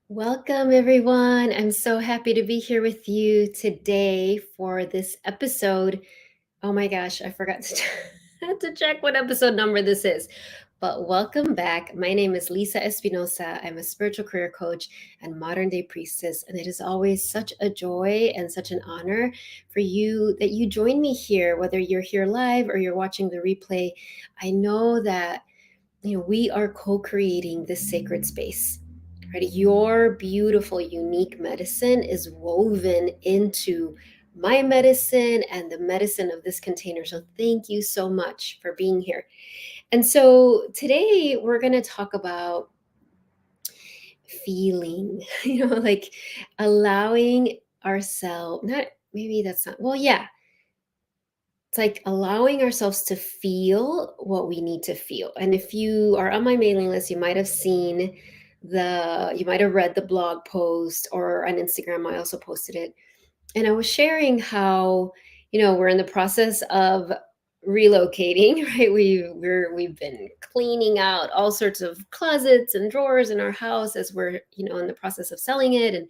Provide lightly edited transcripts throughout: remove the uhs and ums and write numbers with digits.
Welcome, everyone. I'm so happy to be here with you today for this episode. Oh my gosh, I forgot to, to check what episode number this is. But welcome back. My name is Lisa Espinosa. I'm a spiritual career coach and modern day priestess. And it is always such a joy and such an honor for you that you join me here, whether you're here live or you're watching the replay. I know that we are co-creating this sacred space, right? Your beautiful unique medicine is woven into my medicine and the medicine of this container. So thank you so much for being here. And so today we're going to talk about feeling, like allowing ourselves, not maybe that's not, well, yeah, it's like allowing ourselves to feel what we need to feel. And if you are on my mailing list, you might have seen you might have read the blog post, or on Instagram I also posted it. And I was sharing how, we're in the process of relocating, right? We've been cleaning out all sorts of closets and drawers in our house as we're, in the process of selling it,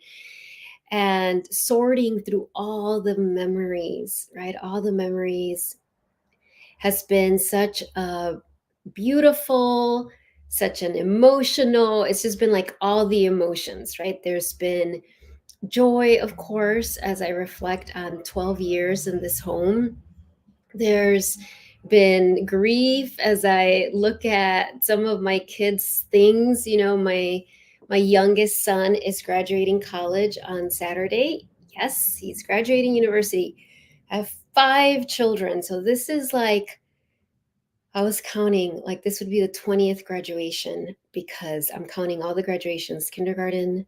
and sorting through all the memories, right? All the memories has been such a beautiful, such an emotional, it's just been like all the emotions, right? There's been joy, of course, as I reflect on 12 years in this home. There's been grief as I look at some of my kids' things. My youngest son is graduating college on Saturday. Yes, he's graduating university. I have 5 children. So this is like, I was counting, like this would be the 20th graduation because I'm counting all the graduations: kindergarten,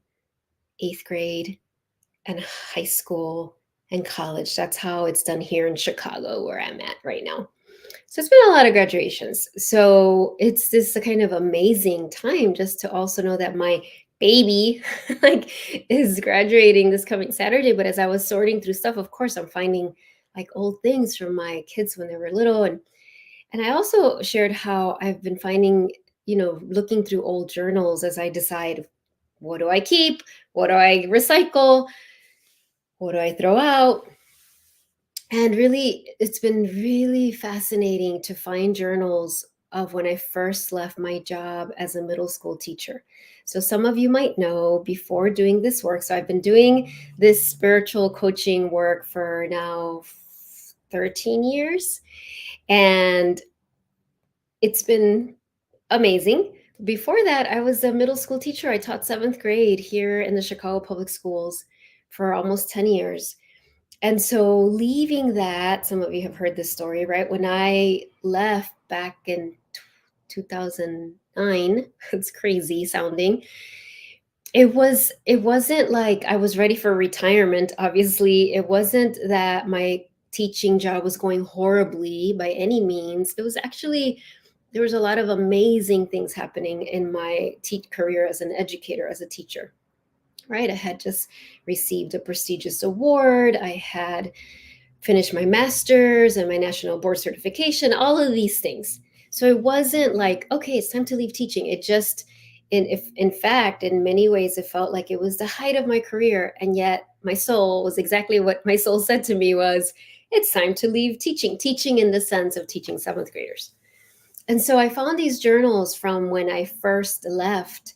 8th grade, and high school and college. That's how it's done here in Chicago, where I'm at right now. So it's been a lot of graduations. So it's this kind of amazing time just to also know that my baby like is graduating this coming Saturday. But as I was sorting through stuff, of course, I'm finding like old things from my kids when they were little. And I also shared how I've been finding, looking through old journals as I decide, what do I keep? What do I recycle? What do I throw out? And really, it's been really fascinating to find journals of when I first left my job as a middle school teacher. So, some of you might know before doing this work. So, I've been doing this spiritual coaching work for now 13 years, and it's been amazing. Before that, I was a middle school teacher. I taught 7th grade here in the Chicago Public Schools for almost 10 years. And so leaving that, some of you have heard this story, right? When I left back in 2009, it's crazy sounding. It wasn't like I was ready for retirement. Obviously, it wasn't that my teaching job was going horribly by any means. It was actually, there was a lot of amazing things happening in my career as an educator, as a teacher, right? I had just received a prestigious award. I had finished my master's and my national board certification, all of these things. So it wasn't like, okay, it's time to leave teaching. It just, in fact, in many ways, it felt like it was the height of my career. And yet my soul was exactly what my soul said to me was, it's time to leave teaching in the sense of teaching 7th graders. And so I found these journals from when I first left,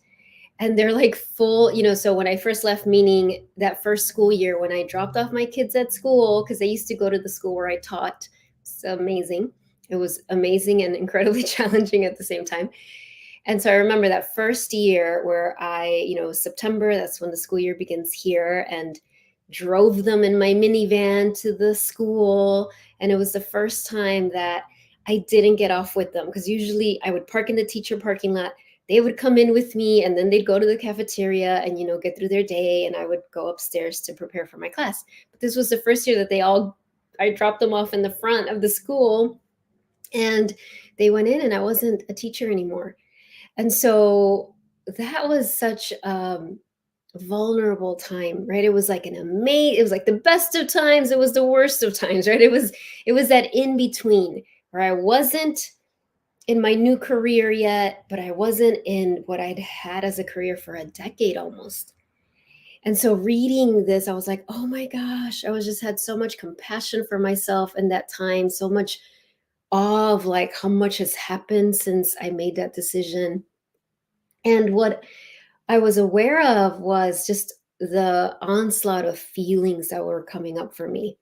and they're like full, so when I first left, meaning that first school year when I dropped off my kids at school, because I used to go to the school where I taught. It's amazing. It was amazing and incredibly challenging at the same time. And so I remember that first year where September, that's when the school year begins here, and drove them in my minivan to the school. And it was the first time that I didn't get off with them, because usually I would park in the teacher parking lot. They would come in with me, and then they'd go to the cafeteria and, get through their day. And I would go upstairs to prepare for my class. But this was the first year that I dropped them off in the front of the school, and they went in, and I wasn't a teacher anymore. And so that was such vulnerable time, right? It was like it was like the best of times, it was the worst of times, right? It was that in between where I wasn't in my new career yet, but I wasn't in what I'd had as a career for a decade almost. And so reading this, I was like, oh my gosh, I was just had so much compassion for myself in that time, so much awe of like how much has happened since I made that decision. And what I was aware of was just the onslaught of feelings that were coming up for me.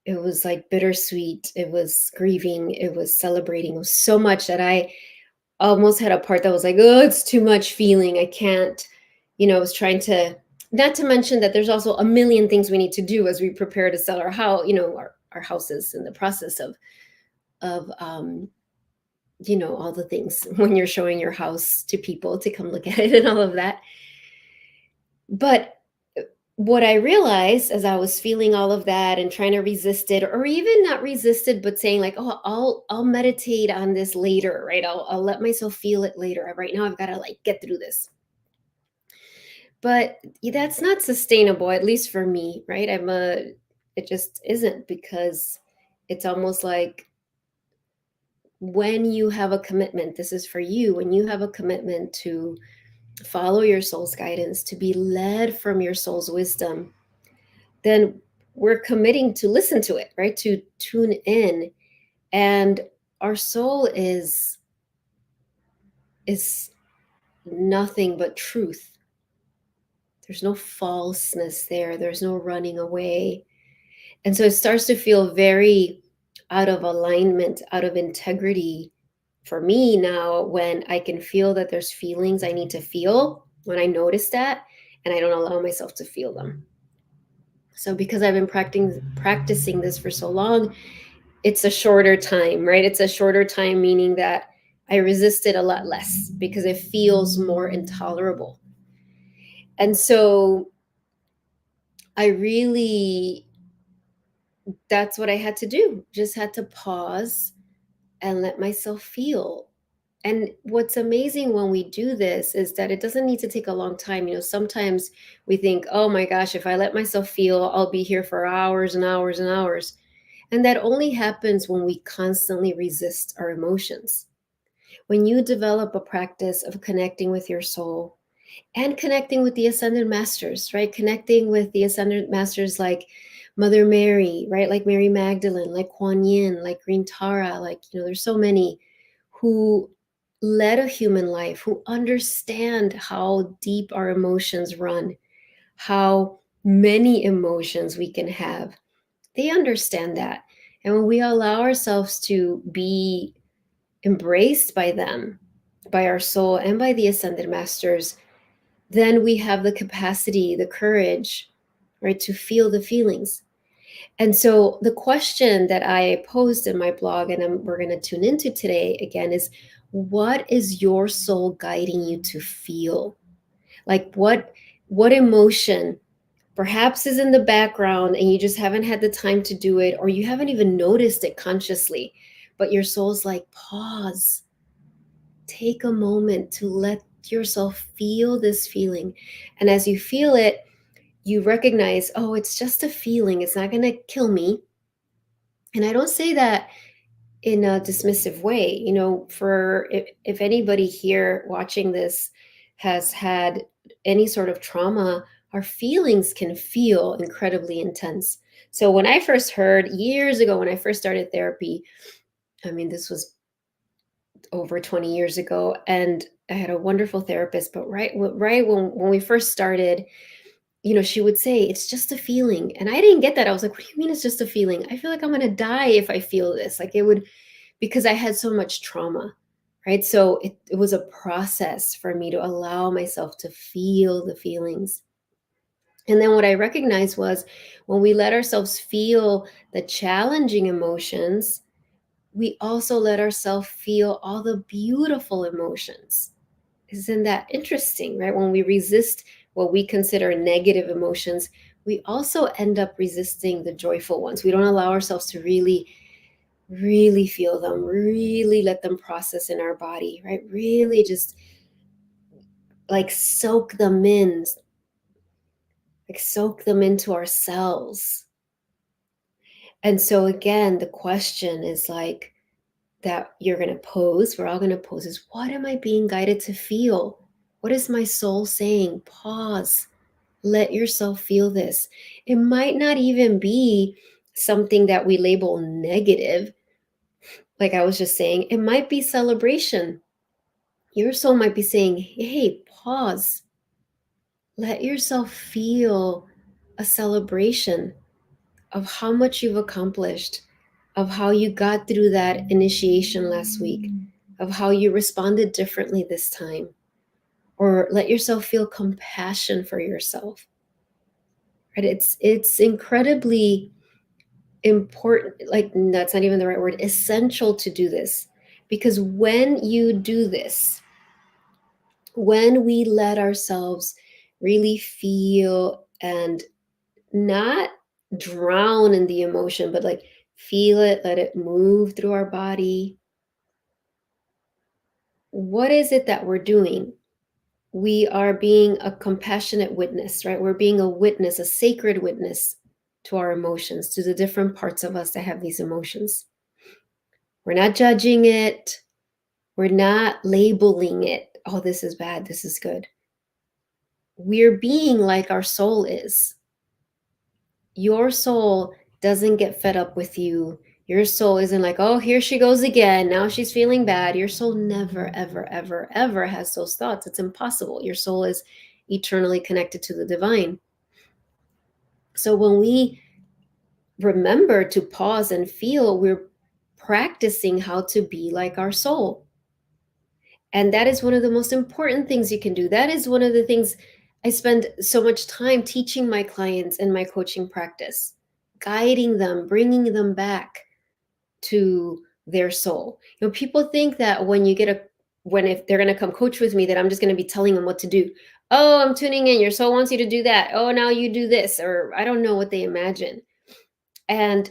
It was like bittersweet, it was grieving, it was celebrating. It was so much that I almost had a part that was like, oh, it's too much feeling. I can't, I was trying to, not to mention that there's also a million things we need to do as we prepare to sell our house, our houses in the process of all the things when you're showing your house to people to come look at it and all of that. But what I realized as I was feeling all of that and trying to resist it, or even not resist it, but saying like, "Oh, I'll meditate on this later, right? I'll let myself feel it later. Right now, I've got to like get through this." But that's not sustainable, at least for me, right? It just isn't, because it's almost like when you have a commitment, this is for you, when you have a commitment to follow your soul's guidance, to be led from your soul's wisdom, then we're committing to listen to it, right? To tune in. And our soul is nothing but truth. There's no falseness there. There's no running away. And so it starts to feel very out of alignment, out of integrity for me now when I can feel that there's feelings I need to feel, when I notice that, and I don't allow myself to feel them. So because I've been practicing this for so long, it's a shorter time, right? It's a shorter time, meaning that I resist it a lot less because it feels more intolerable. And so I really, that's what I had to do. Just had to pause and let myself feel. And what's amazing when we do this is that it doesn't need to take a long time. Sometimes we think, oh my gosh, if I let myself feel, I'll be here for hours and hours and hours. And that only happens when we constantly resist our emotions. When you develop a practice of connecting with your soul and connecting with the ascended masters, right? Connecting with the ascended masters like Mother Mary, right? Like Mary Magdalene, like Kuan Yin, like Green Tara, like, there's so many who led a human life, who understand how deep our emotions run, how many emotions we can have. They understand that. And when we allow ourselves to be embraced by them, by our soul, and by the ascended masters, then we have the capacity, the courage, right, to feel the feelings. And so the question that I posed in my blog, and we're going to tune into today again, is what is your soul guiding you to feel? Like what emotion perhaps is in the background and you just haven't had the time to do it, or you haven't even noticed it consciously, but your soul's like, pause, take a moment to let yourself feel this feeling. And as you feel it, you recognize, oh, it's just a feeling, it's not going to kill me. And I don't say that in a dismissive way. For if anybody here watching this has had any sort of trauma, our feelings can feel incredibly intense. So when I first heard years ago, when I first started therapy, I mean, this was over 20 years ago, and I had a wonderful therapist, but right when we first started, she would say, it's just a feeling. And I didn't get that. I was like, what do you mean it's just a feeling? I feel like I'm going to die if I feel this. Like it would, because I had so much trauma, right? So it was a process for me to allow myself to feel the feelings. And then what I recognized was when we let ourselves feel the challenging emotions, we also let ourselves feel all the beautiful emotions. Isn't that interesting, right? When we resist what we consider negative emotions, we also end up resisting the joyful ones. We don't allow ourselves to really feel them, really let them process in our body, right? Really just like soak them in, like soak them into ourselves. And so again, the question is like that you're going to pose, we're all going to pose, is what am I being guided to feel? What is my soul saying? Pause, Let yourself feel this. It might not even be something that we label negative, like I was just saying. It might be celebration. Your soul might be saying, hey, pause. Let yourself feel a celebration of how much you've accomplished, of how you got through that initiation last week, of how you responded differently this time. Or let yourself feel compassion for yourself. Right? It's incredibly important, like that's not even the right word, essential to do this. Because when you do this, when we let ourselves really feel and not drown in the emotion, but like feel it, let it move through our body. What is it that we're doing? We are being a compassionate witness, right? We're being a witness, a sacred witness to our emotions, to the different parts of us that have these emotions. We're not judging it. We're not labeling it. Oh, this is bad. This is good. We're being like our soul is. Your soul doesn't get fed up with you. Your soul isn't like, oh, here she goes again. Now she's feeling bad. Your soul never, ever, ever, ever has those thoughts. It's impossible. Your soul is eternally connected to the divine. So when we remember to pause and feel, we're practicing how to be like our soul. And that is one of the most important things you can do. That is one of the things I spend so much time teaching my clients in my coaching practice, guiding them, bringing them back to their soul. People think that when if they're going to come coach with me, that I'm just going to be telling them what to do. Oh, I'm tuning in. Your soul wants you to do that. Oh, now you do this, or I don't know what they imagine. And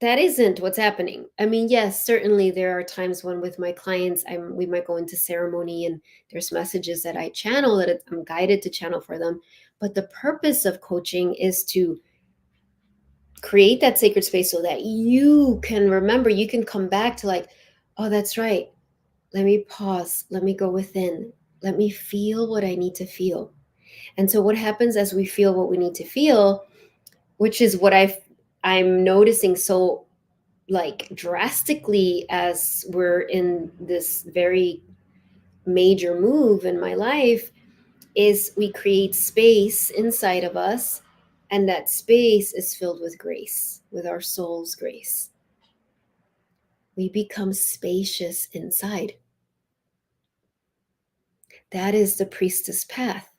that isn't what's happening. I mean, yes, certainly there are times when with my clients, we might go into ceremony and there's messages that I channel that I'm guided to channel for them. But the purpose of coaching is to create that sacred space so that you can remember, you can come back to like, oh, that's right. Let me pause. Let me go within. Let me feel what I need to feel. And so what happens as we feel what we need to feel, which is what I'm noticing so like drastically as we're in this very major move in my life, is we create space inside of us, and that space is filled with grace, with our soul's grace. We become spacious inside. That is the priestess path.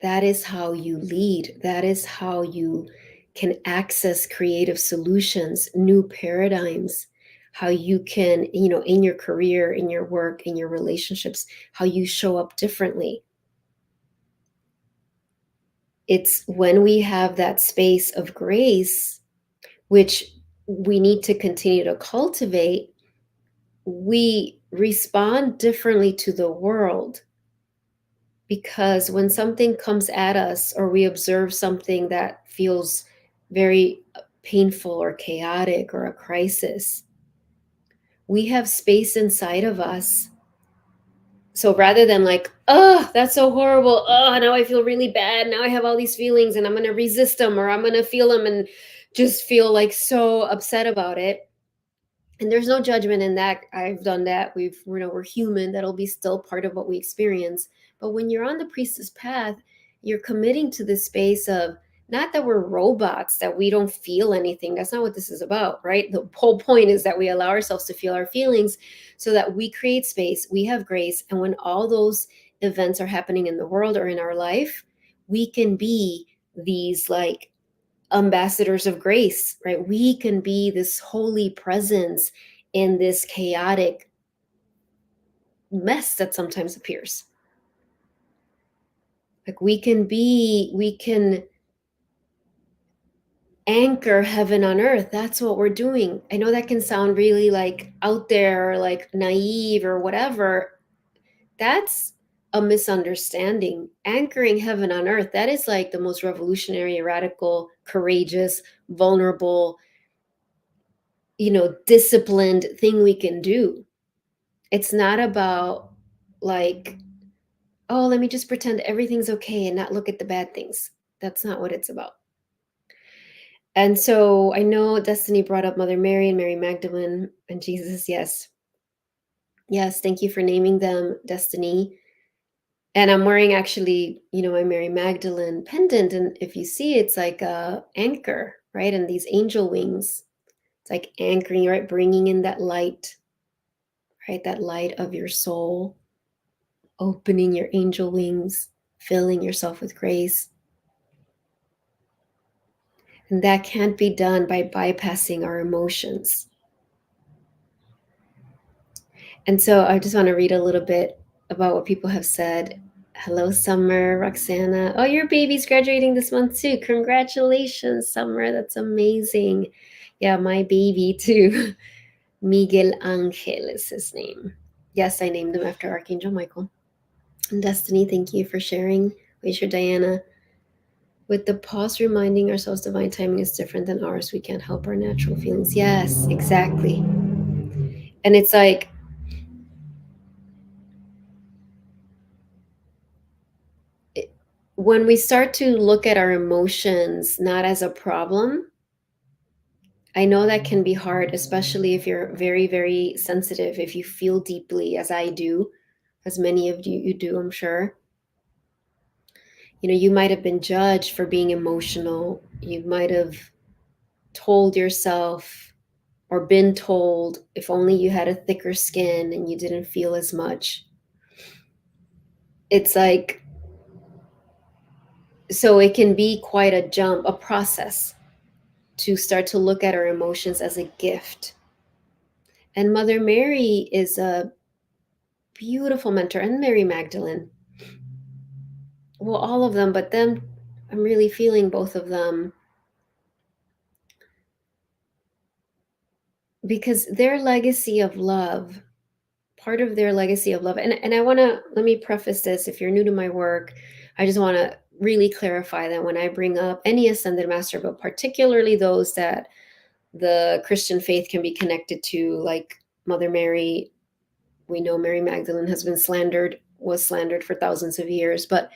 That is how you lead. That is how you can access creative solutions, new paradigms, how you can, in your career, in your work, in your relationships, how you show up differently. It's when we have that space of grace, which we need to continue to cultivate, we respond differently to the world. Because when something comes at us or we observe something that feels very painful or chaotic or a crisis, we have space inside of us. So rather than like, oh, that's so horrible. Oh, now I feel really bad. Now I have all these feelings and I'm going to resist them, or I'm going to feel them and just feel like so upset about it. And there's no judgment in that. I've done that. We're human. That'll be still part of what we experience. But when you're on the priestess path, you're committing to the space of, not that we're robots, that we don't feel anything. That's not what this is about, right? The whole point is that we allow ourselves to feel our feelings so that we create space, we have grace. And when all those events are happening in the world or in our life, we can be these like ambassadors of grace, right? We can be this holy presence in this chaotic mess that sometimes appears. Like we can anchor heaven on earth. That's what we're doing. I know that can sound really like out there, or like naive or whatever. That's a misunderstanding. Anchoring heaven on earth, that is like the most revolutionary, radical, courageous, vulnerable, disciplined thing we can do. It's not about like, oh, let me just pretend everything's okay and not look at the bad things. That's not what it's about. And so I know Destiny brought up Mother Mary and Mary Magdalene and Jesus. Yes. Yes. Thank you for naming them, Destiny. And I'm wearing actually, my Mary Magdalene pendant. And if you see, it's like a anchor, right? And these angel wings, it's like anchoring, right? Bringing in that light, right? That light of your soul, opening your angel wings, filling yourself with grace. And that can't be done by bypassing our emotions. And so I just want to read a little bit about what people have said. Hello, Summer, Roxana. Oh, your baby's graduating this month too. Congratulations, Summer. That's amazing. Yeah, my baby too. Miguel Angel is his name. Yes, I named him after Archangel Michael. And Destiny, thank you for sharing. Waysher Diana. With the pause reminding ourselves divine timing is different than ours. We can't help our natural feelings. Yes, exactly. And it's like, when we start to look at our emotions not as a problem, I know that can be hard, especially if you're very, very sensitive, if you feel deeply, as I do, as many of you do, I'm sure. You might have been judged for being emotional. You might have told yourself or been told, if only you had a thicker skin and you didn't feel as much. It's like, so it can be quite a jump, a process to start to look at our emotions as a gift. And Mother Mary is a beautiful mentor, and Mary Magdalene. Well, all of them, but them, I'm really feeling both of them because their legacy of love, part of their legacy of love, and I want to, let me preface this. If you're new to my work, I just want to really clarify that when I bring up any ascended master, but particularly those that the Christian faith can be connected to, like Mother Mary. We know Mary Magdalene has been slandered, was slandered for thousands of years, but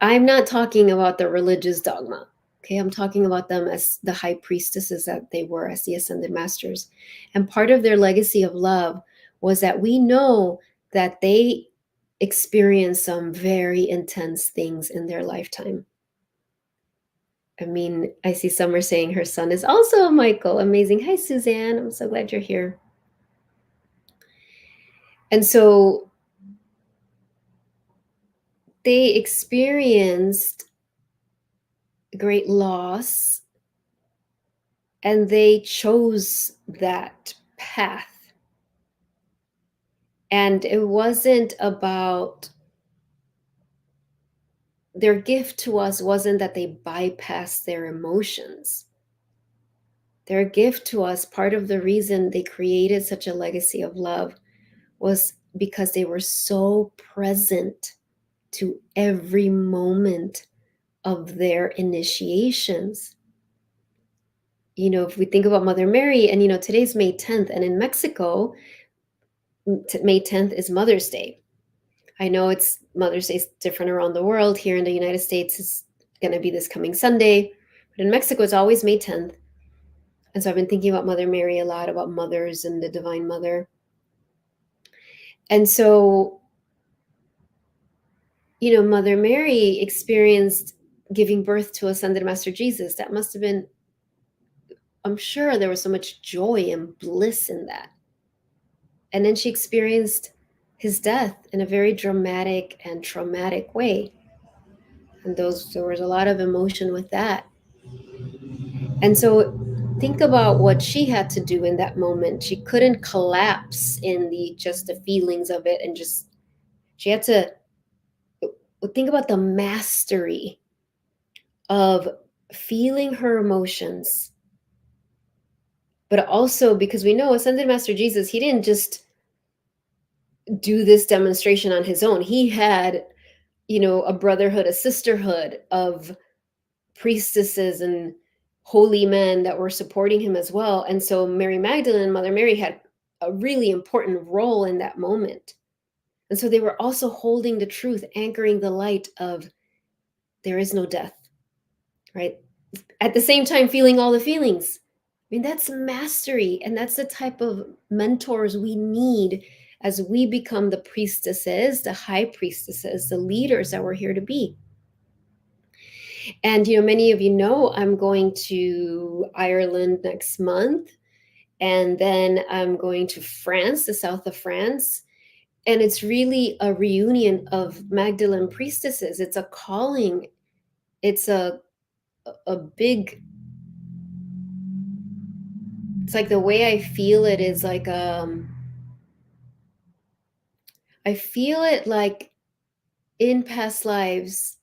I'm not talking about the religious dogma. Okay, I'm talking about them as the high priestesses that they were, as the ascended masters. And part of their legacy of love was that we know that they experienced some very intense things in their lifetime. I mean, I see Summer saying her son is also a Michael. Amazing. Hi, Suzanne. I'm so glad you're here. And so they experienced great loss and they chose that path. And it wasn't about, their gift to us wasn't that they bypassed their emotions. Their gift to us, part of the reason they created such a legacy of love was because they were so present to every moment of their initiations. If we think about Mother Mary, and today's May 10th, and in Mexico, May 10th is Mother's Day. I know it's Mother's Day is different around the world. Here in the United States, it's going to be this coming Sunday, but in Mexico, it's always May 10th. And so I've been thinking about Mother Mary a lot, about mothers and the Divine Mother. And so, Mother Mary experienced giving birth to Ascended Master Jesus. That must have been, I'm sure there was so much joy and bliss in that. And then she experienced his death in a very dramatic and traumatic way. And there was a lot of emotion with that. And so think about what she had to do in that moment. She couldn't collapse in the feelings of it, and she had to think about the mastery of feeling her emotions. But also, because we know Ascended Master Jesus, he didn't just do this demonstration on his own. He had, a brotherhood, a sisterhood of priestesses and holy men that were supporting him as well. And so Mary Magdalene, Mother Mary, had a really important role in that moment. And so they were also holding the truth, anchoring the light of there is no death, right? At the same time, feeling all the feelings. I mean, that's mastery. And that's the type of mentors we need as we become the priestesses, the high priestesses, the leaders that we're here to be. And, many of you know I'm going to Ireland next month. And then I'm going to France, the south of France. And it's really a reunion of Magdalene priestesses. It's a calling. It's a big, it's like the way I feel it is like I feel it like in past lives,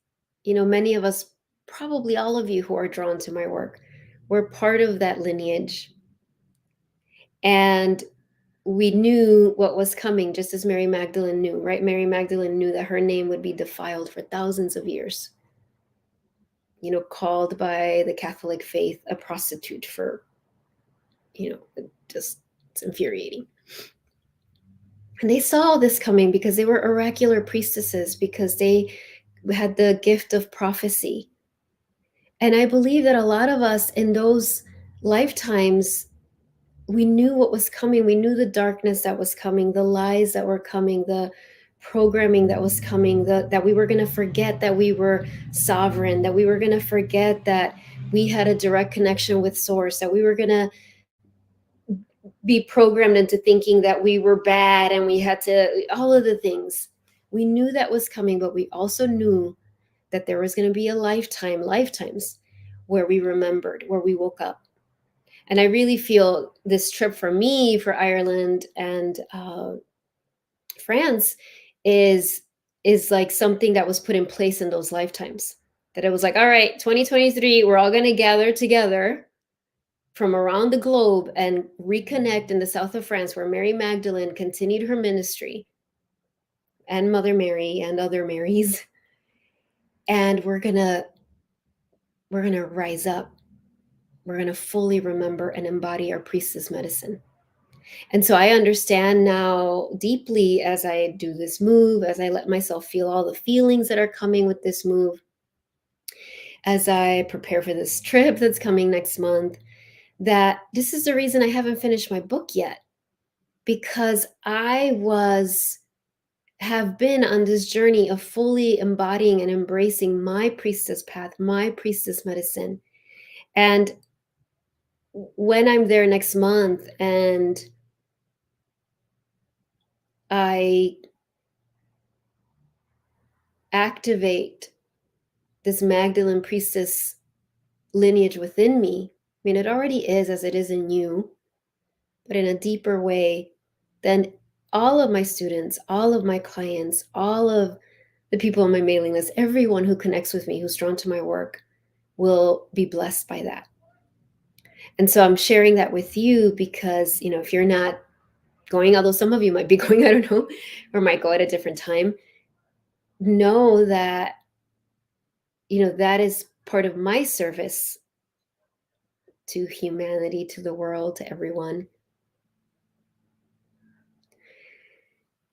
many of us, probably all of you who are drawn to my work, were part of that lineage. And we knew what was coming, just as Mary Magdalene knew, right? Mary Magdalene knew that her name would be defiled for thousands of years, called by the Catholic faith a prostitute for, just, it's infuriating. And they saw all this coming because they were oracular priestesses, because they had the gift of prophecy. And I believe that a lot of us in those lifetimes, we knew what was coming. We knew the darkness that was coming, the lies that were coming, the programming that was coming, that we were going to forget that we were sovereign, that we were going to forget that we had a direct connection with source, that we were going to be programmed into thinking that we were bad and we had to, all of the things. We knew that was coming, but we also knew that there was going to be a lifetimes where we remembered, where we woke up. And I really feel this trip for me, for Ireland and France, is like something that was put in place in those lifetimes. That it was like, all right, 2023, we're all going to gather together from around the globe and reconnect in the south of France, where Mary Magdalene continued her ministry, and Mother Mary and other Marys. And we're gonna rise up. We're gonna fully remember and embody our priestess medicine. And so I understand now deeply, as I do this move, as I let myself feel all the feelings that are coming with this move, as I prepare for this trip that's coming next month, that this is the reason I haven't finished my book yet, because I have been on this journey of fully embodying and embracing my priestess path, my priestess medicine. And when I'm there next month and I activate this Magdalene priestess lineage within me, I mean, it already is as it is in you, but in a deeper way, then all of my students, all of my clients, all of the people on my mailing list, everyone who connects with me, who's drawn to my work, will be blessed by that. And so I'm sharing that with you because, if you're not going, although some of you might be going, I don't know, or might go at a different time, know that, that is part of my service to humanity, to the world, to everyone.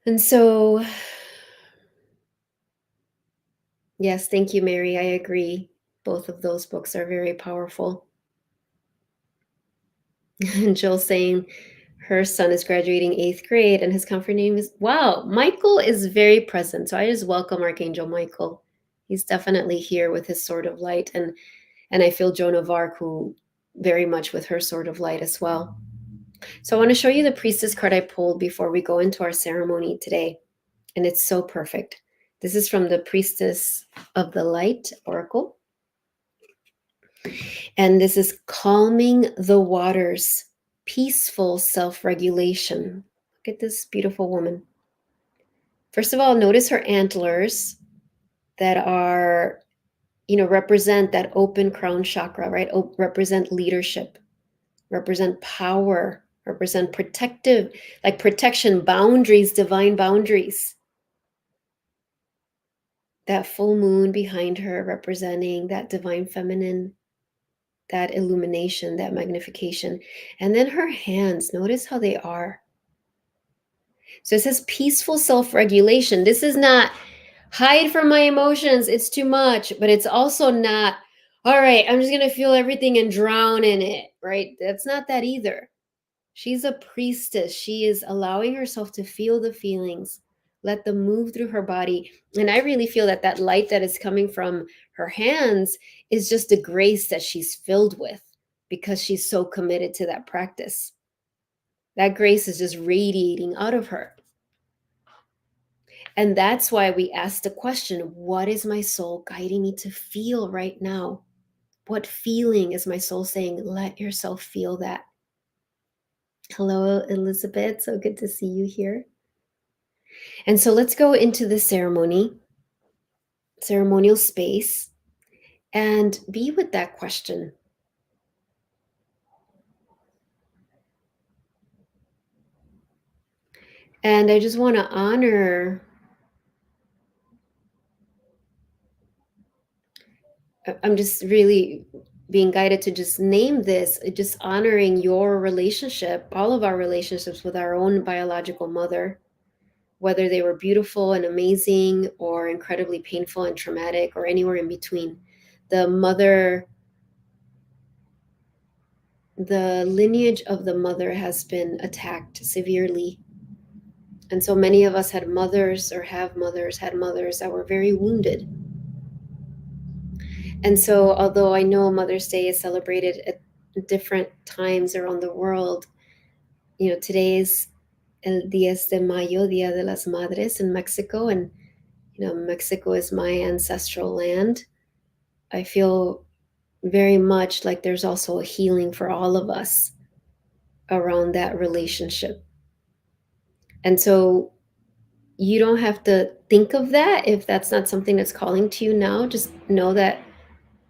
And so, yes, thank you, Mary. I agree. Both of those books are very powerful. And Jill saying her son is graduating 8th grade and his comfort name is, wow, Michael is very present. So I just welcome Archangel Michael. He's definitely here with his sword of light. And I feel Joan of Arc, who very much with her sword of light as well. So I want to show you the priestess card I pulled before we go into our ceremony today. And it's so perfect. This is from the Priestess of the Light Oracle. And this is calming the waters, peaceful self-regulation. Look at this beautiful woman. First of all, notice her antlers that are, represent that open crown chakra, right? Represent leadership, represent power, represent protective, like protection, boundaries, divine boundaries. That full moon behind her representing that divine feminine, that illumination, that magnification. And then her hands, notice how they are. So it says peaceful self regulation. This is not hide from my emotions, it's too much, but it's also not, all right, I'm just going to feel everything and drown in it, right? That's not that either. She's a priestess. She is allowing herself to feel the feelings, let them move through her body. And I really feel that that light that is coming from her hands is just the grace that she's filled with because she's so committed to that practice. That grace is just radiating out of her. And that's why we ask the question, what is my soul guiding me to feel right now? What feeling is my soul saying? Let yourself feel that. Hello, Elizabeth. So good to see you here. And so let's go into the ceremonial space, and be with that question. And I just want to honor, I'm just really being guided to just name this, just honoring your relationship, all of our relationships with our own biological mother, whether they were beautiful and amazing or incredibly painful and traumatic or anywhere in between. The mother, the lineage of the mother has been attacked severely. And so many of us had mothers or have mothers, had mothers that were very wounded. And so, although I know Mother's Day is celebrated at different times around the world, today is El 10 de Mayo, Dia de las Madres in Mexico, and Mexico is my ancestral land. I feel very much like there's also a healing for all of us around that relationship. And so you don't have to think of that if that's not something that's calling to you now. Just know that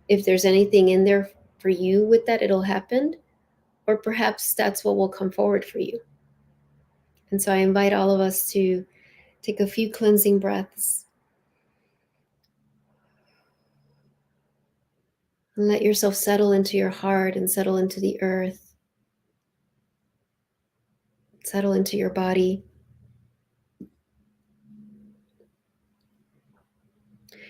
if there's anything in there for you with that, it'll happen. Or perhaps that's what will come forward for you. And so I invite all of us to take a few cleansing breaths and let yourself settle into your heart and settle into the earth, settle into your body.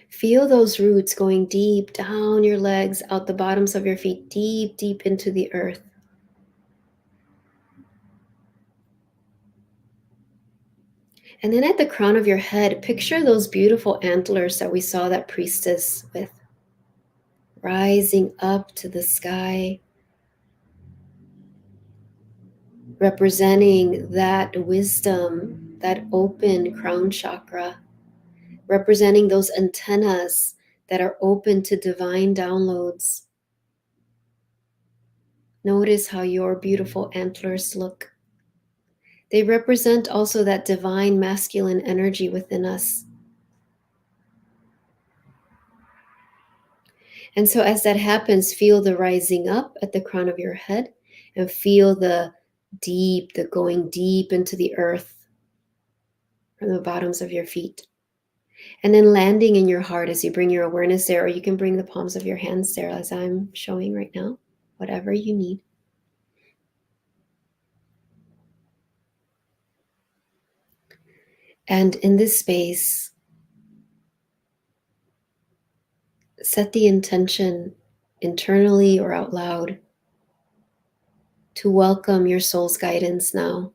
Feel those roots going deep down your legs, out the bottoms of your feet, deep, deep into the earth. And then at the crown of your head, picture those beautiful antlers that we saw that priestess with, rising up to the sky, representing that wisdom, that open crown chakra, representing those antennas that are open to divine downloads. Notice how your beautiful antlers look. They represent also that divine masculine energy within us. And so as that happens, feel the rising up at the crown of your head and feel the going deep into the earth from the bottoms of your feet. And then landing in your heart as you bring your awareness there, or you can bring the palms of your hands there as I'm showing right now, whatever you need. And in this space, set the intention internally or out loud to welcome your soul's guidance now,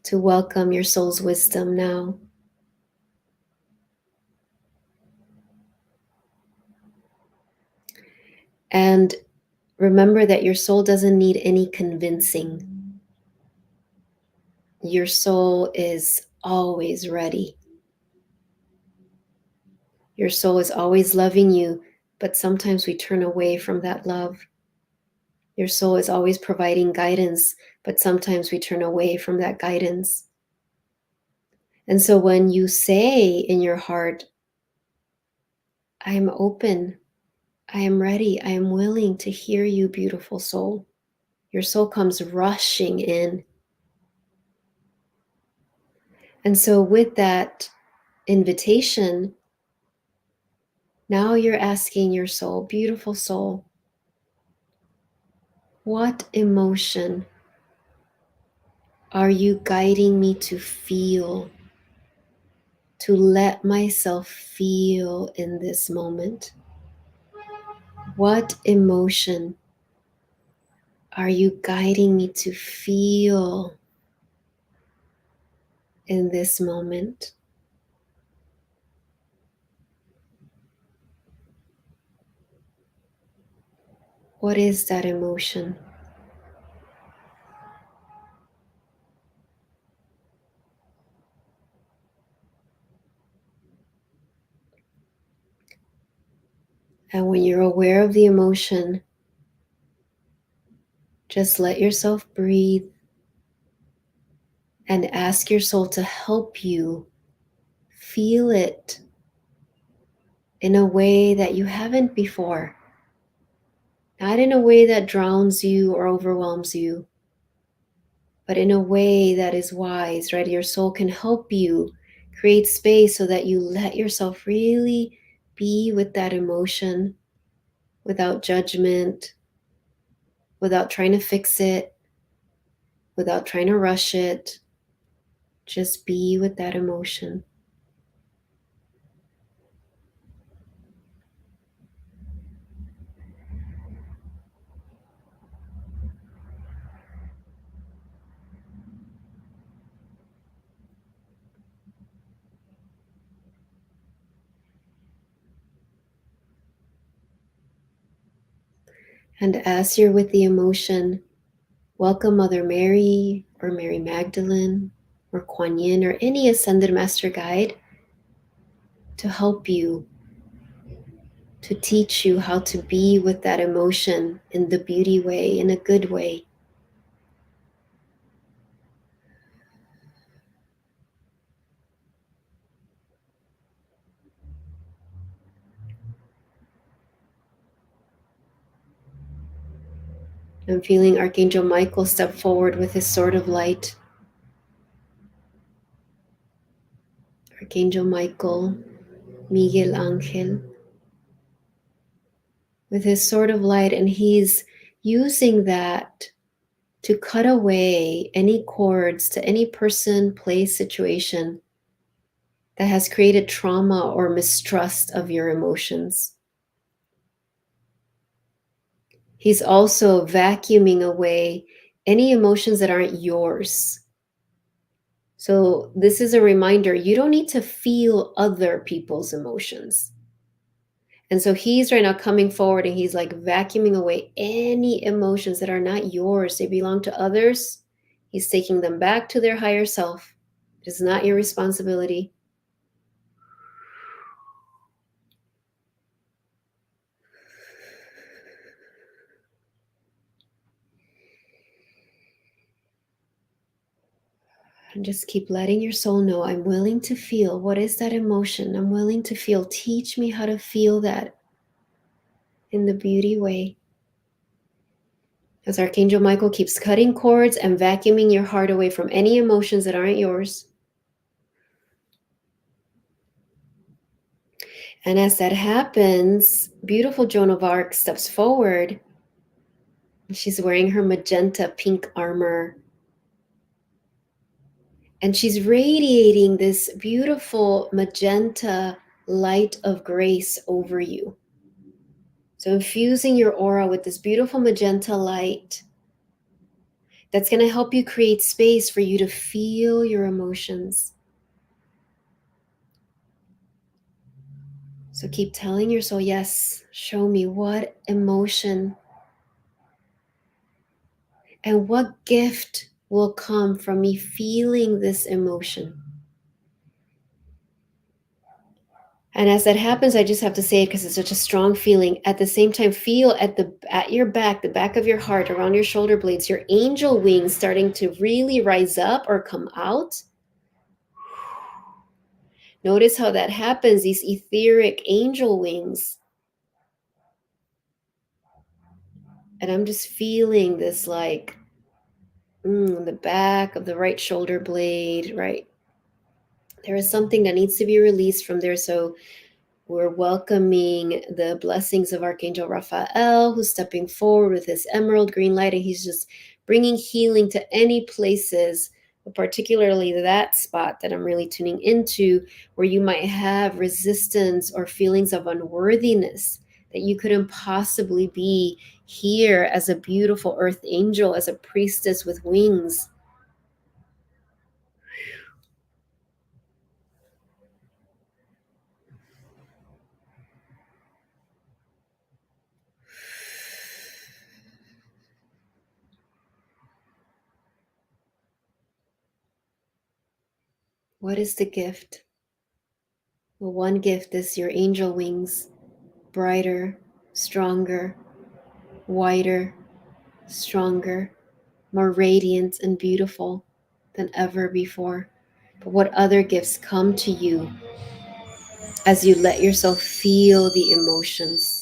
to welcome your soul's wisdom now. And remember that your soul doesn't need any convincing. Your soul is always ready. Your soul is always loving you, but sometimes we turn away from that love. Your soul is always providing guidance, but sometimes we turn away from that guidance. And so when you say in your heart, I am open, I am ready, I am willing to hear you, beautiful soul, your soul comes rushing in. And so with that invitation, now you're asking your soul, beautiful soul, what emotion are you guiding me to feel, to let myself feel in this moment? What emotion are you guiding me to feel in this moment? What is that emotion? And when you're aware of the emotion, just let yourself breathe and ask your soul to help you feel it in a way that you haven't before. Not in a way that drowns you or overwhelms you, but in a way that is wise, right? Your soul can help you create space so that you let yourself really be with that emotion without judgment, without trying to fix it, without trying to rush it. Just be with that emotion. And as you're with the emotion, welcome Mother Mary or Mary Magdalene or Kuan Yin or any Ascended Master Guide to help you, to teach you how to be with that emotion in the beauty way, in a good way. I'm feeling Archangel Michael step forward with his sword of light. Archangel Michael, Miguel Angel, with his sword of light, and he's using that to cut away any cords to any person, place, situation that has created trauma or mistrust of your emotions. He's also vacuuming away any emotions that aren't yours. So, this is a reminder you don't need to feel other people's emotions. And so, he's right now coming forward and he's like vacuuming away any emotions that are not yours. They belong to others. He's taking them back to their higher self. It is not your responsibility. And just keep letting your soul know, I'm willing to feel. What is that emotion? I'm willing to feel. Teach me how to feel that in the beauty way. As Archangel Michael keeps cutting cords and vacuuming your heart away from any emotions that aren't yours. And as that happens, beautiful Joan of Arc steps forward. She's wearing her magenta pink armor. And she's radiating this beautiful magenta light of grace over you. So infusing your aura with this beautiful magenta light that's going to help you create space for you to feel your emotions. So keep telling your soul, yes, show me what emotion and what gift will come from me feeling this emotion. And as that happens, I just have to say it because it's such a strong feeling. At the same time, feel at your back, the back of your heart, around your shoulder blades, your angel wings starting to really rise up or come out. Notice how that happens, these etheric angel wings. And I'm just feeling this like the back of the right shoulder blade, right? There is something that needs to be released from there. So we're welcoming the blessings of Archangel Raphael, who's stepping forward with his emerald green light, and he's just bringing healing to any places but particularly that spot that I'm really tuning into, where you might have resistance or feelings of unworthiness, that you couldn't possibly be here as a beautiful earth angel, as a priestess with wings. What is the gift? Well, one gift is your angel wings, brighter, stronger, wider, stronger, more radiant and beautiful than ever before. But what other gifts come to you as you let yourself feel the emotions?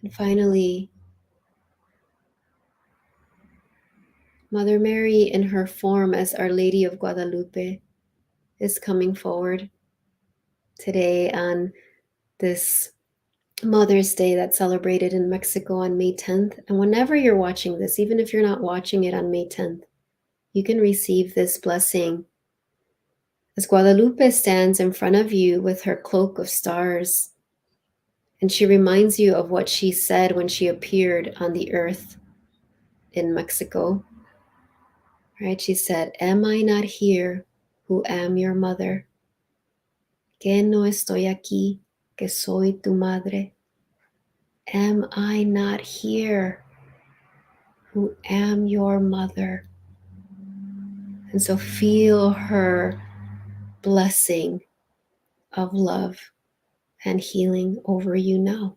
And finally, Mother Mary, in her form as Our Lady of Guadalupe, is coming forward today on this Mother's Day that's celebrated in Mexico on May 10th. And whenever you're watching this, even if you're not watching it on May 10th, you can receive this blessing as Guadalupe stands in front of you with her cloak of stars. And she reminds you of what she said when she appeared on the earth in Mexico. Right? She said, "Am I not here who am your mother? Que no estoy aquí, que soy tu madre? Am I not here who am your mother?" And so feel her blessing of love and healing over you now.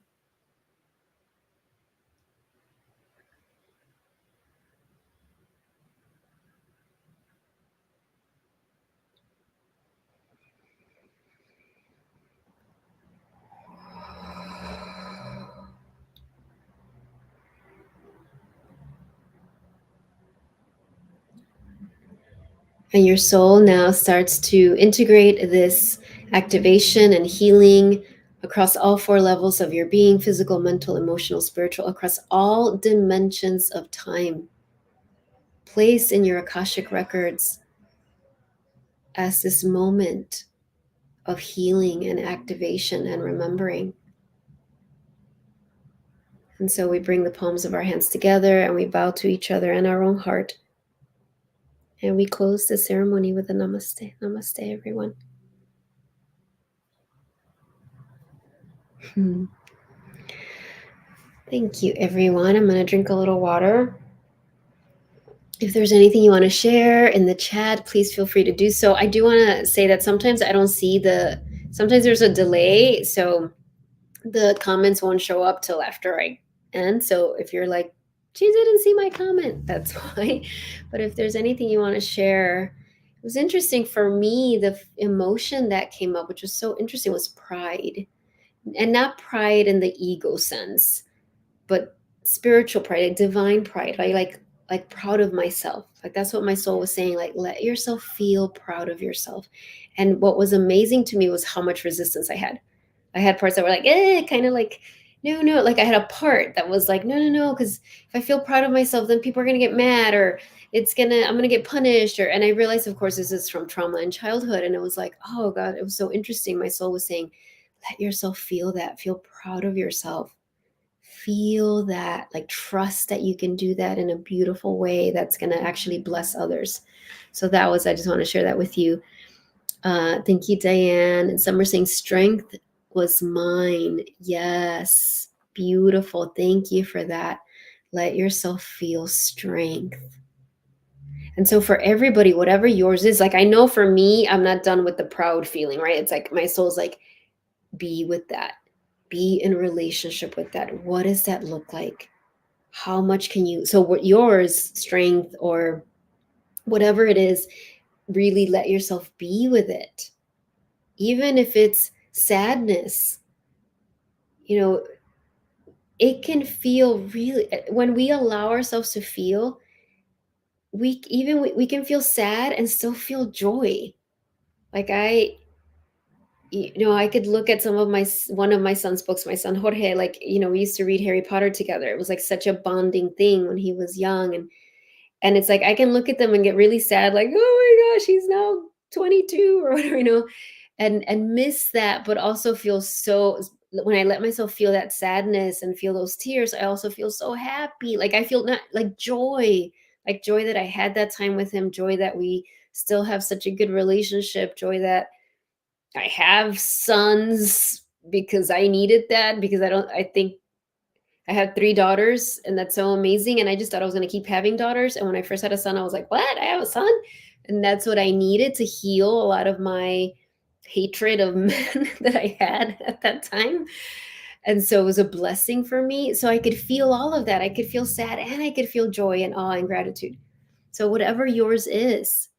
And your soul now starts to integrate this activation and healing across all four levels of your being: physical, mental, emotional, spiritual, across all dimensions of time, placed in your Akashic records as this moment of healing and activation and remembering. And so we bring the palms of our hands together and we bow to each other and our own heart. And we close the ceremony with a namaste. Namaste, everyone. Thank you, everyone. I'm going to drink a little water. If there's anything you want to share in the chat, please feel free to do so. I do want to say that sometimes I don't see sometimes there's a delay. So the comments won't show up till after I end. So if you're like, geez, I didn't see my comment, that's why. But if there's anything you want to share, it was interesting for me. The emotion that came up, which was so interesting, was pride. And not pride in the ego sense, but spiritual pride, like divine pride, like proud of myself. Like that's what my soul was saying. Like let yourself feel proud of yourself. And what was amazing to me was how much resistance I had. I had parts that were like, kind of like, no, no. Like I had a part that was like, no, no, no, because if I feel proud of myself, then people are gonna get mad, or I'm gonna get punished. And I realized, of course, this is from trauma and childhood. And it was like, oh God, it was so interesting. My soul was saying, let yourself feel that, feel proud of yourself. Feel that, like trust that you can do that in a beautiful way that's gonna actually bless others. So I just want to share that with you. Thank you, Diane. And some are saying strength was mine. Yes, beautiful. Thank you for that. Let yourself feel strength. And so for everybody, whatever yours is, like I know for me, I'm not done with the proud feeling, right? It's like my soul's like, be with that, be in relationship with that. What does that look like? How much can you? So what yours, strength or whatever it is, really let yourself be with it. Even if it's sadness, it can feel really, when we allow ourselves to feel, we can feel sad and still feel joy. Like I could look at some of one of my son's books, my son Jorge, like, we used to read Harry Potter together. It was like such a bonding thing when he was young. And it's like I can look at them and get really sad, like, oh my gosh, he's now 22 or whatever, and miss that, but also feel so when I let myself feel that sadness and feel those tears, I also feel so happy. Like I feel not like joy that I had that time with him, joy that we still have such a good relationship, joy that I have sons because I needed that because I think I have 3 daughters, and that's so amazing, and I just thought I was gonna keep having daughters, and when I first had a son, I was like, "What? I have a son?" And that's what I needed to heal a lot of my hatred of men that I had at that time, and so it was a blessing for me, so I could feel all of that. I could feel sad, and I could feel joy and awe and gratitude. So whatever yours is.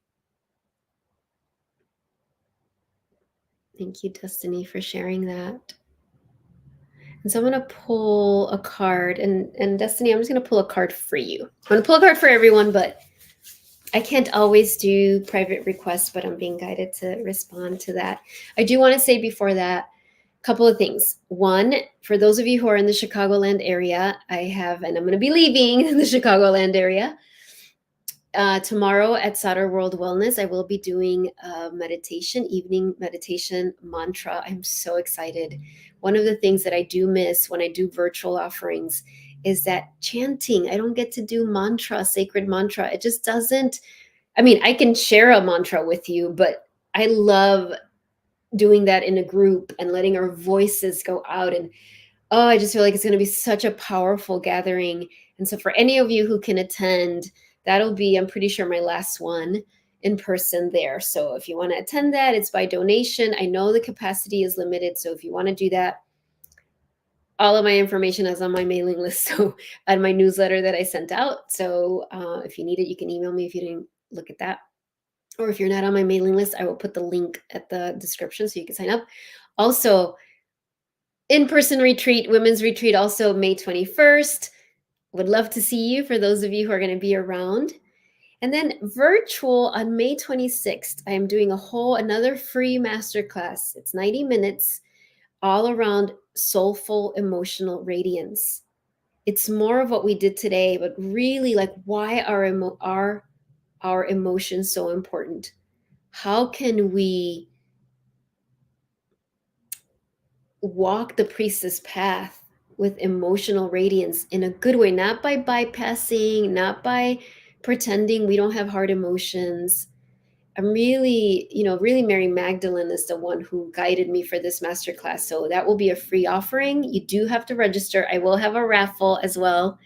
Thank you, Destiny, for sharing that. And so I'm gonna pull a card, and Destiny, I'm just gonna pull a card for you. I'm gonna pull a card for everyone, but I can't always do private requests, but I'm being guided to respond to that. I do want to say before that, a couple of things. One, for those of you who are in the Chicagoland area, and I'm going to be leaving the Chicagoland area. Tomorrow at Sutter World Wellness, I will be doing a evening meditation mantra. I'm so excited. One of the things that I do miss when I do virtual offerings is that chanting. I don't get to do sacred mantra. It just doesn't. I mean, I can share a mantra with you, but I love doing that in a group and letting our voices go out. And oh, I just feel like it's going to be such a powerful gathering. And so, for any of you who can attend, that'll be, I'm pretty sure, my last one in person there. So, if you want to attend that, it's by donation. I know the capacity is limited. So, if you want to do that, all of my information is on my mailing list. So, and my newsletter that I sent out. So, if you need it, you can email me if you didn't look at that. Or if you're not on my mailing list, I will put the link at the description so you can sign up. Also, in-person retreat, women's retreat, also May 21st. Would love to see you for those of you who are going to be around. And then virtual on May 26th, I am doing another free masterclass. It's 90 minutes all around soulful emotional radiance. It's more of what we did today, but really like why are our emotions so important? How can we walk the priestess path with emotional radiance in a good way, not by bypassing, not by pretending we don't have hard emotions? I'm really, really Mary Magdalene is the one who guided me for this masterclass. So that will be a free offering. You do have to register. I will have a raffle as well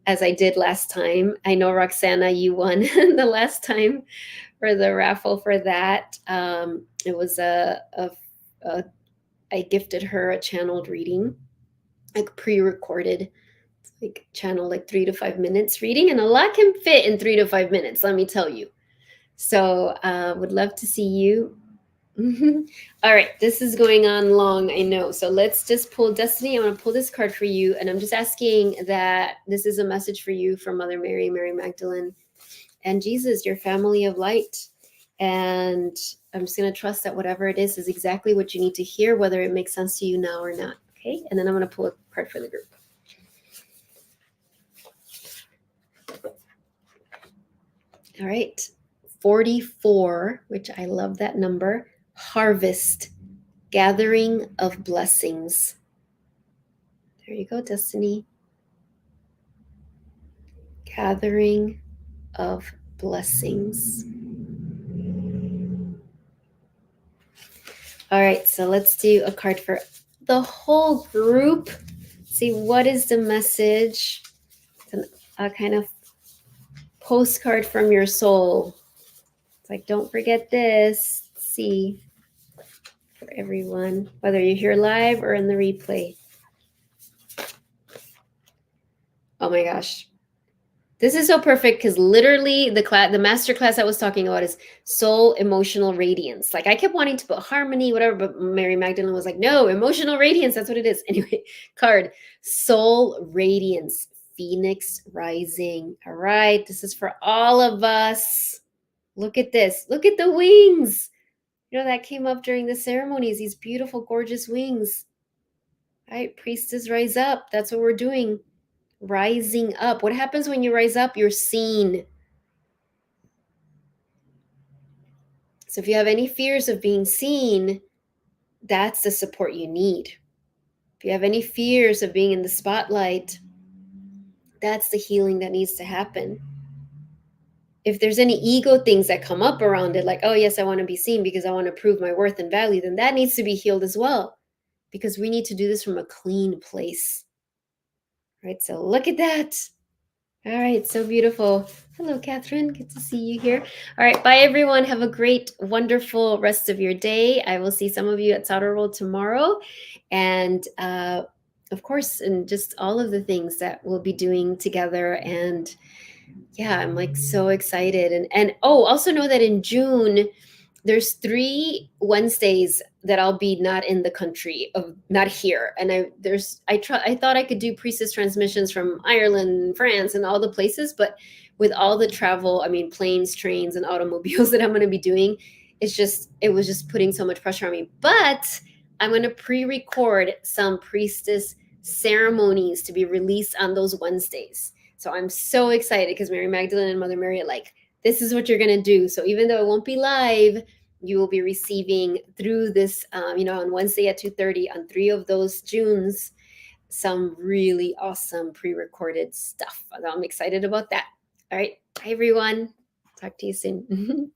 as I did last time. I know, Roxana, you won the last time for the raffle for that. It was I gifted her a channeled reading, like pre-recorded, like channel, like 3 to 5 minutes reading, and a lot can fit in 3 to 5 minutes, let me tell you. So would love to see you. All right, this is going on long, I know. So let's just pull Destiny. I'm going to pull this card for you, and I'm just asking that this is a message for you from Mother Mary, Mary Magdalene, and Jesus, your family of light. And I'm just going to trust that whatever it is exactly what you need to hear, whether it makes sense to you now or not. Okay. And then I'm going to pull a card for the group. All right. 44, which I love that number. Harvest, gathering of blessings. There you go, Destiny. Gathering of blessings. All right, so let's do a card for the whole group. See, what is the message? It's a kind of postcard from your soul. It's like, don't forget this. Let's see, for everyone, whether you're here live or in the replay. Oh my gosh. This is so perfect because literally the master class I was talking about is soul emotional radiance. Like I kept wanting to put harmony, whatever, but Mary Magdalene was like, no, emotional radiance. That's what it is. Anyway, card, soul radiance, Phoenix rising. All right, this is for all of us. Look at this. Look at the wings. that came up during the ceremonies, these beautiful, gorgeous wings. Right? Priestess, rise up. That's what we're doing. Rising up. What happens when you rise up? You're seen. So if you have any fears of being seen, that's the support you need. If you have any fears of being in the spotlight, that's the healing that needs to happen. If there's any ego things that come up around it, like, oh, yes, I want to be seen because I want to prove my worth and value, then that needs to be healed as well, because we need to do this from a clean place. Right? So look at that. All right, so beautiful. Hello, Catherine. Good to see you here. All right, bye, everyone. Have a great, wonderful rest of your day. I will see some of you at Souter World tomorrow. And of course, and just all of the things that we'll be doing together. And yeah, I'm like so excited. And oh, also know that in June, there's 3 Wednesdays that I'll be not in the country, of not here. And I thought I could do priestess transmissions from Ireland, France, and all the places, but with all the travel, I mean planes, trains, and automobiles that I'm going to be doing, it was just putting so much pressure on me. But I'm going to pre-record some priestess ceremonies to be released on those Wednesdays. So I'm so excited because Mary Magdalene and Mother Mary are like, this is what you're going to do. So even though it won't be live, you will be receiving through this, on Wednesday at 2:30 on 3 of those Junes, some really awesome pre-recorded stuff. I'm excited about that. All right. Bye, everyone. Talk to you soon.